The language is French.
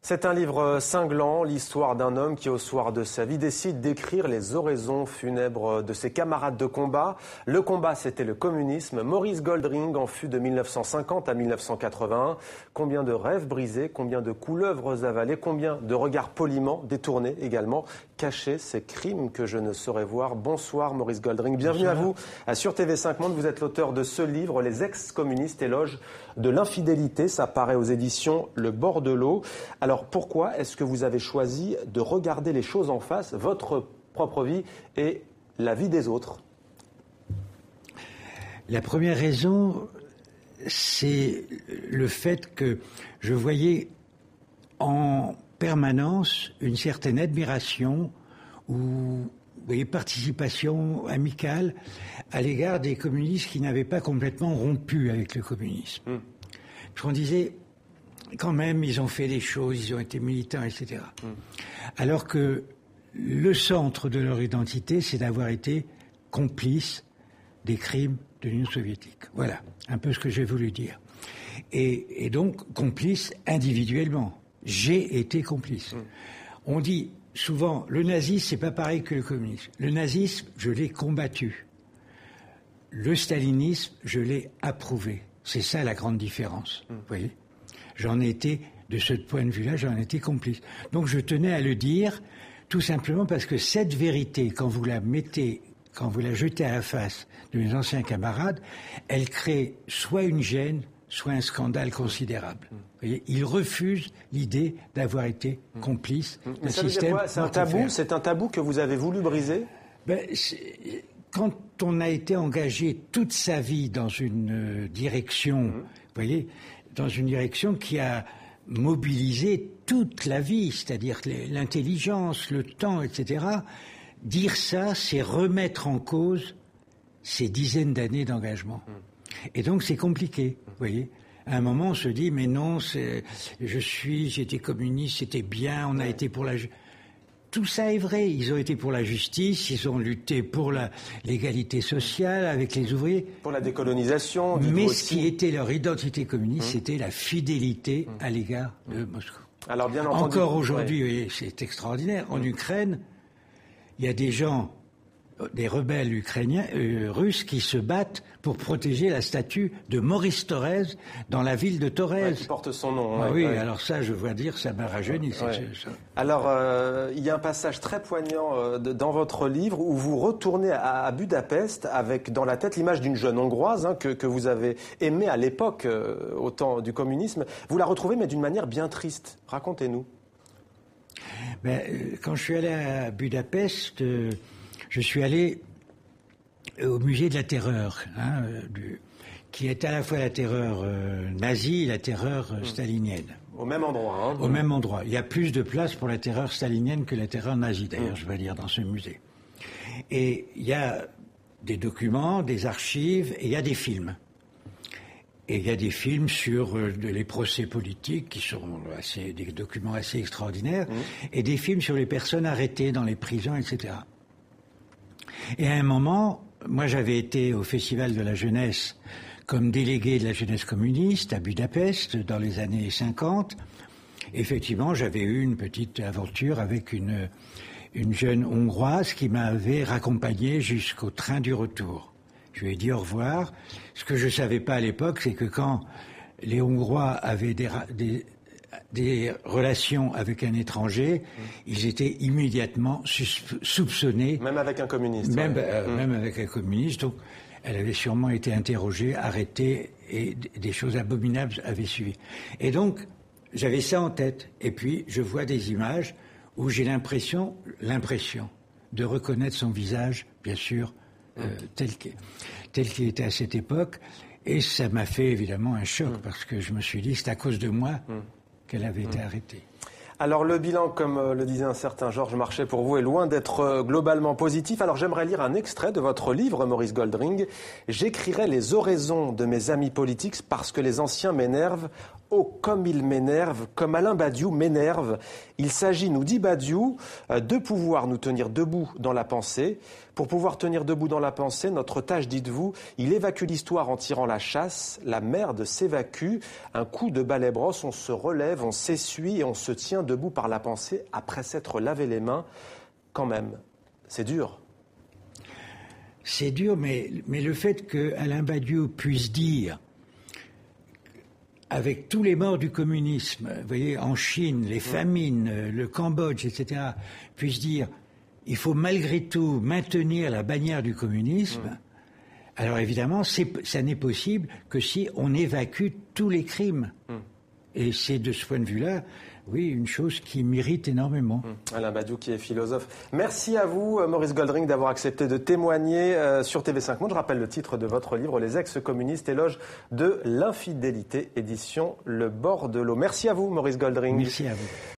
C'est un livre cinglant, l'histoire d'un homme qui, au soir de sa vie, décide d'écrire les oraisons funèbres de ses camarades de combat. Le combat, c'était le communisme. Maurice Goldring en fut de 1950 à 1981. Combien de rêves brisés, combien de couleuvres avalées, combien de regards poliment détournés également, cachés ces crimes que je ne saurais voir. Bonsoir Maurice Goldring, bienvenue à vous sur TV5 Monde. Vous êtes l'auteur de ce livre, Les ex-communistes, éloge de l'infidélité. Ça paraît aux éditions Le Bord de l'eau. Alors pourquoi est-ce que vous avez choisi de regarder les choses en face, votre propre vie et la vie des autres? La première raison, c'est le fait que je voyais en permanence une certaine admiration ou participation amicale à l'égard des communistes qui n'avaient pas complètement rompu avec le communisme. Parce qu'on disait, quand même, ils ont fait des choses, ils ont été militants, etc. Alors que le centre de leur identité, c'est d'avoir été complices des crimes de l'Union soviétique. Voilà, un peu ce que j'ai voulu dire. Et donc, complices individuellement. J'ai été complice. On dit souvent, le nazisme, c'est pas pareil que le communisme. Le nazisme, je l'ai combattu. Le stalinisme, je l'ai approuvé. C'est ça la grande différence, vous voyez. J'en ai été, de ce point de vue-là, j'en ai été complice. Donc je tenais à le dire, tout simplement parce que cette vérité, quand vous la jetez à la face de mes anciens camarades, elle crée soit une gêne, soit un scandale considérable. Vous voyez, ils refusent l'idée d'avoir été complice d'un système. C'est un tabou que vous avez voulu briser? Quand on a été engagé toute sa vie dans une direction, vous voyez, dans une direction qui a mobilisé toute la vie, c'est-à-dire l'intelligence, le temps, etc., dire ça, c'est remettre en cause ces dizaines d'années d'engagement. Et donc c'est compliqué, vous voyez. À un moment, on se dit, mais non, j'étais communiste, c'était bien, on a été pour la... Tout ça est vrai. Ils ont été pour la justice, ils ont lutté pour l'égalité sociale avec les ouvriers. Pour la décolonisation. Mais ce qui était leur identité communiste, c'était la fidélité à l'égard de Moscou. Alors, bien entendu, encore aujourd'hui, c'est extraordinaire, en Ukraine, il y a des gens, des rebelles ukrainiens, russes qui se battent pour protéger la statue de Maurice Thorez dans la ville de Thorez. Qui porte son nom. Alors ça, je vois dire, ça m'a rajeuni. Alors, il y a un passage très poignant dans votre livre où vous retournez à Budapest avec dans la tête l'image d'une jeune Hongroise que vous avez aimée à l'époque, au temps du communisme. Vous la retrouvez, mais d'une manière bien triste. Racontez-nous. Quand je suis allé à Budapest... je suis allé au musée de la terreur, qui est à la fois la terreur nazie et la terreur stalinienne. Au même endroit. Au même endroit. Il y a plus de place pour la terreur stalinienne que la terreur nazie, d'ailleurs, je vais dire, dans ce musée. Et il y a des documents, des archives, et il y a des films. Et il y a des films sur les procès politiques qui sont des documents assez extraordinaires, et des films sur les personnes arrêtées dans les prisons, etc. Et à un moment, moi j'avais été au Festival de la Jeunesse comme délégué de la jeunesse communiste à Budapest dans les années 50. Effectivement, j'avais eu une petite aventure avec une jeune Hongroise qui m'avait raccompagné jusqu'au train du retour. Je lui ai dit au revoir. Ce que je ne savais pas à l'époque, c'est que quand les Hongrois avaient des relations avec un étranger, ils étaient immédiatement soupçonnés. Même avec un communiste. Même avec un communiste. Donc, elle avait sûrement été interrogée, arrêtée, et des choses abominables avaient suivi. Et donc, j'avais ça en tête. Et puis, je vois des images où j'ai l'impression de reconnaître son visage, bien sûr, tel qu'il était à cette époque. Et ça m'a fait évidemment un choc, parce que je me suis dit, c'est à cause de moi qu'elle avait été arrêtée. Alors le bilan, comme le disait un certain Georges Marchais, pour vous est loin d'être globalement positif. Alors j'aimerais lire un extrait de votre livre, Maurice Goldring. « J'écrirai les oraisons de mes amis politiques parce que les anciens m'énervent. Oh, comme il m'énerve, comme Alain Badiou m'énerve. Il s'agit, nous dit Badiou, de pouvoir nous tenir debout dans la pensée. Pour pouvoir tenir debout dans la pensée, notre tâche, dites-vous, il évacue l'histoire en tirant la chasse, la merde s'évacue. Un coup de balai brosse, on se relève, on s'essuie et on se tient debout par la pensée après s'être lavé les mains. Quand même, c'est dur. C'est dur, mais le fait que Alain Badiou puisse dire, avec tous les morts du communisme, vous voyez, en Chine, les famines, le Cambodge, etc., puisse dire, il faut malgré tout maintenir la bannière du communisme. Alors évidemment, ça n'est possible que si on évacue tous les crimes. Et c'est de ce point de vue-là, oui, une chose qui m'irrite énormément. Alain Badiou qui est philosophe. Merci à vous, Maurice Goldring, d'avoir accepté de témoigner sur TV5 Monde. Je rappelle le titre de votre livre, Les ex-communistes, éloge de l'infidélité, édition Le Bord de l'eau. Merci à vous, Maurice Goldring. Merci à vous.